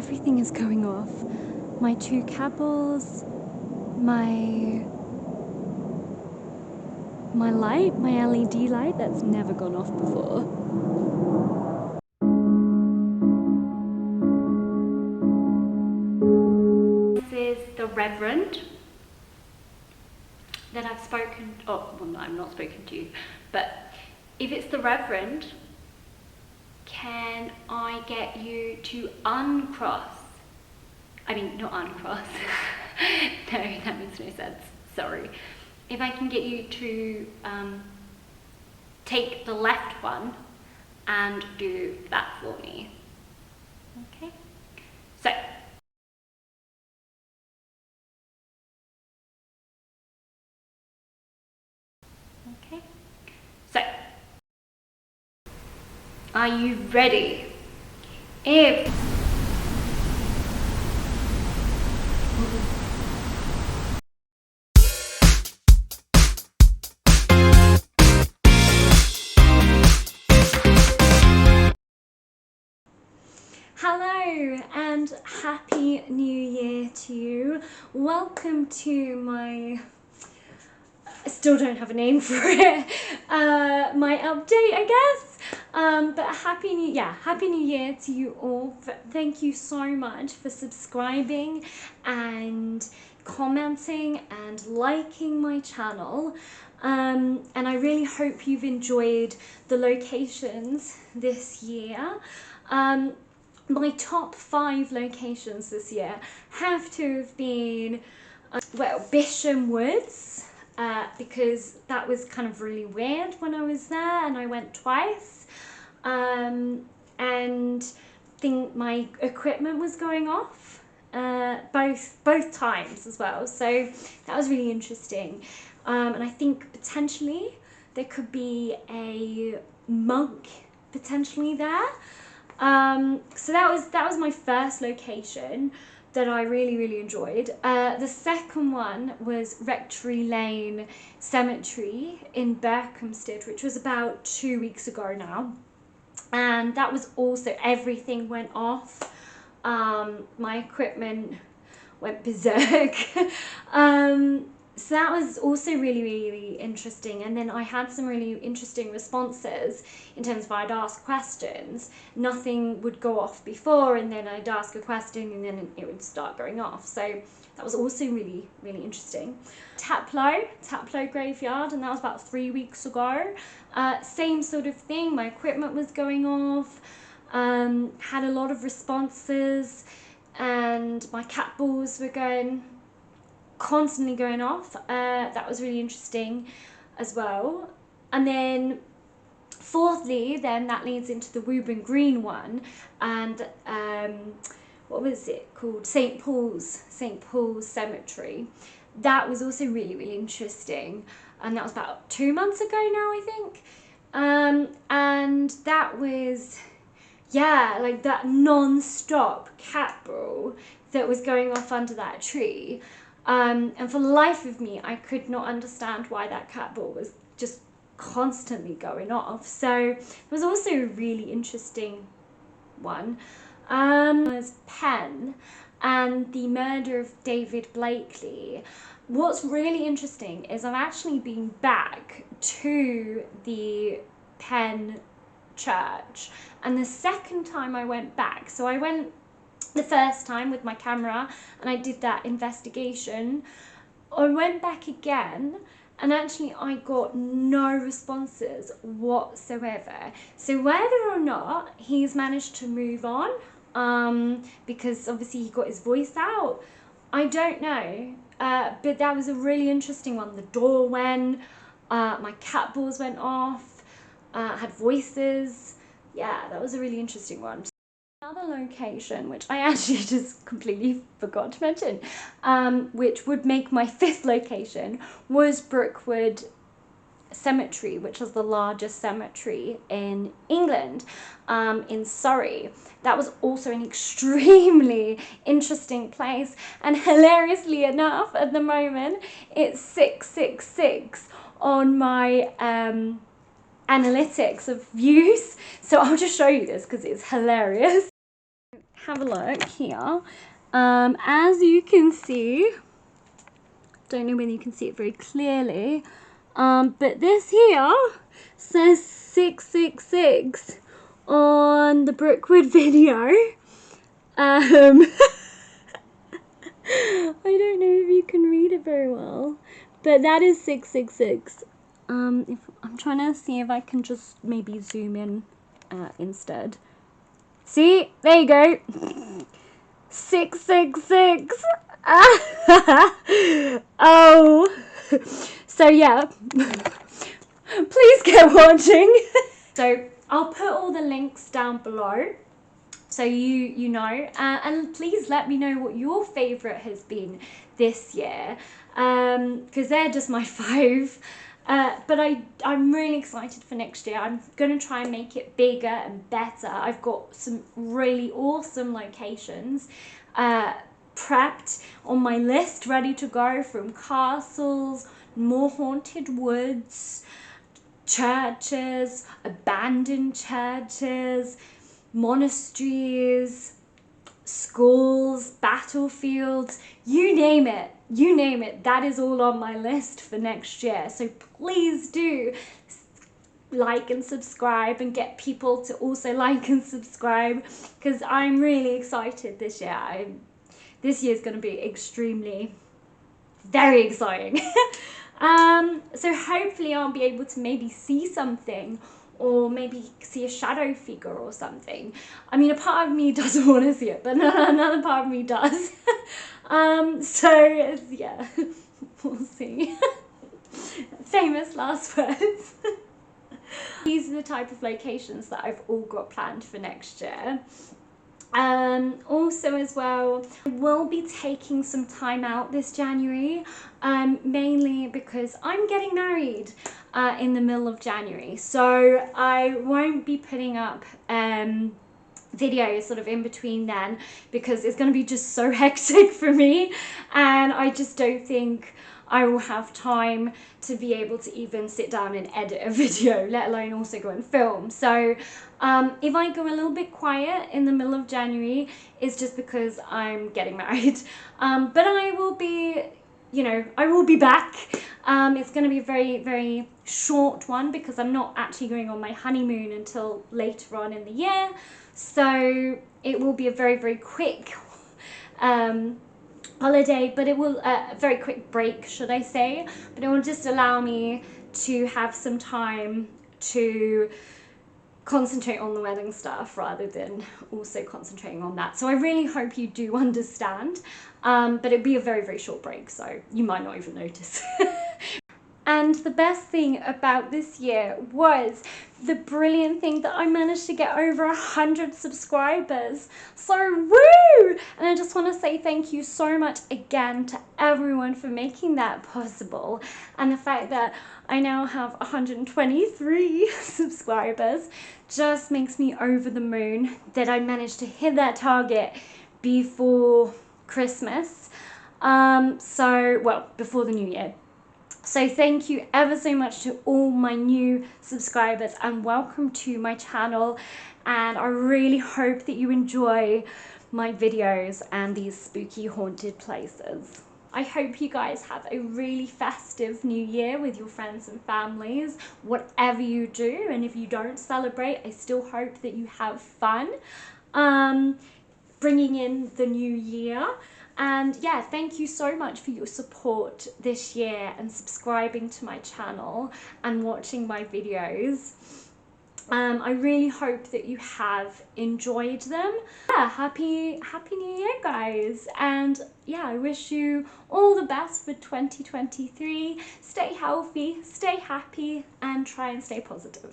everything is going off. My 2 candles, my light, my LED light that's never gone off before. This is the Reverend that I've spoken, oh, well, no, I'm not spoken to, but if it's the Reverend, can I get you to uncross? I mean, not uncross. No, that makes no sense. Sorry. If I can get you to take the left one and do that for me. Okay. So. Okay. So. Are you ready? Hello and happy new year to you. Welcome to my, I still don't have a name for it, my update, I guess. But happy new year to you all. Thank you so much for subscribing and commenting and liking my channel. And I really hope you've enjoyed the locations this year. My top 5 locations this year have to have been, well, Bisham Woods, because that was kind of really weird when I was there and I went twice, and I think my equipment was going off both times as well, so that was really interesting, and I think potentially there could be a monk potentially there. So that was my first location that I really enjoyed. The second one was Rectory Lane Cemetery in Berkshire, which was about 2 weeks ago now, and that was also, everything went off. My equipment went berserk. So that was also really interesting, and then I had some really interesting responses in terms of I'd ask questions, nothing would go off before, and then I'd ask a question and then it would start going off, so that was also really interesting. Taplow Graveyard, and that was about 3 weeks ago. Same sort of thing, my equipment was going off, had a lot of responses, and my cat balls were constantly going off. That was really interesting as well. And then fourthly, then that leads into the Wooburn Green one, and what was it called? St. Paul's Cemetery. That was also really interesting, and that was about 2 months ago now, I think. And that was, yeah, like that non-stop cat brawl that was going off under that tree. And for the life of me, I could not understand why that cat ball was just constantly going off. So it was also a really interesting one. Was Penn and the murder of David Blakely. What's really interesting is I've actually been back to the Penn church, and the second time I went back, so I went the first time with my camera and I did that investigation. I went back again and actually I got no responses whatsoever. So whether or not he's managed to move on, because obviously he got his voice out, I don't know. But that was a really interesting one. The door went, my cat balls went off, had voices. Yeah, that was a really interesting one. Another location, which I actually just completely forgot to mention, which would make my 5th location, was Brookwood Cemetery, which is the largest cemetery in England, in Surrey. That was also an extremely interesting place, and hilariously enough, at the moment, it's 666 on my analytics of views, so I'll just show you this because it's hilarious. have a look here. As you can see, don't know whether you can see it very clearly, but this here says 666 on the Brookwood video. I don't know if you can read it very well, but that is 666. If I'm trying to see if I can just maybe zoom in instead. See, there you go. 666. Oh, so yeah, please get watching. So I'll put all the links down below, so you know, and please let me know what your favourite has been this year, because they're just my 5. But I'm really excited for next year. I'm going to try and make it bigger and better. I've got some really awesome locations prepped on my list, ready to go, from castles, more haunted woods, churches, abandoned churches, monasteries, schools, battlefields, you name it. You name it, that is all on my list for next year. So please do like and subscribe, and get people to also like and subscribe, because I'm really excited this year. This year's going to be extremely, very exciting. So hopefully I'll be able to maybe see something, or maybe see a shadow figure or something. I mean, a part of me doesn't want to see it, but another part of me does. So yeah, we'll see. Famous last words. These are the type of locations that I've all got planned for next year. Also as well, I will be taking some time out this January, mainly because I'm getting married in the middle of January, so I won't be putting up videos sort of in between then, because it's going to be just so hectic for me, and I just don't think I will have time to be able to even sit down and edit a video, let alone also go and film. So if I go a little bit quiet in the middle of January, it's just because I'm getting married. But I will be, you know, I will be back. It's going to be a very, very short one, because I'm not actually going on my honeymoon until later on in the year. So it will be a very, very quick holiday, but it will a very quick break, should I say, but it will just allow me to have some time to concentrate on the wedding stuff rather than also concentrating on that. So I really hope you do understand, but it'd be a very, very short break, so you might not even notice. And the best thing about this year was the brilliant thing that I managed to get over 100 subscribers. So woo! And I just want to say thank you so much again to everyone for making that possible. And the fact that I now have 123 subscribers just makes me over the moon that I managed to hit that target before Christmas. Well, before the new year. So thank you ever so much to all my new subscribers, and welcome to my channel, and I really hope that you enjoy my videos and these spooky haunted places. I hope you guys have a really festive new year with your friends and families, whatever you do, and if you don't celebrate, I still hope that you have fun bringing in the new year. And yeah, thank you so much for your support this year and subscribing to my channel and watching my videos. I really hope that you have enjoyed them. Yeah, happy new year, guys, and yeah, I wish you all the best for 2023. Stay healthy, stay happy, and try and stay positive.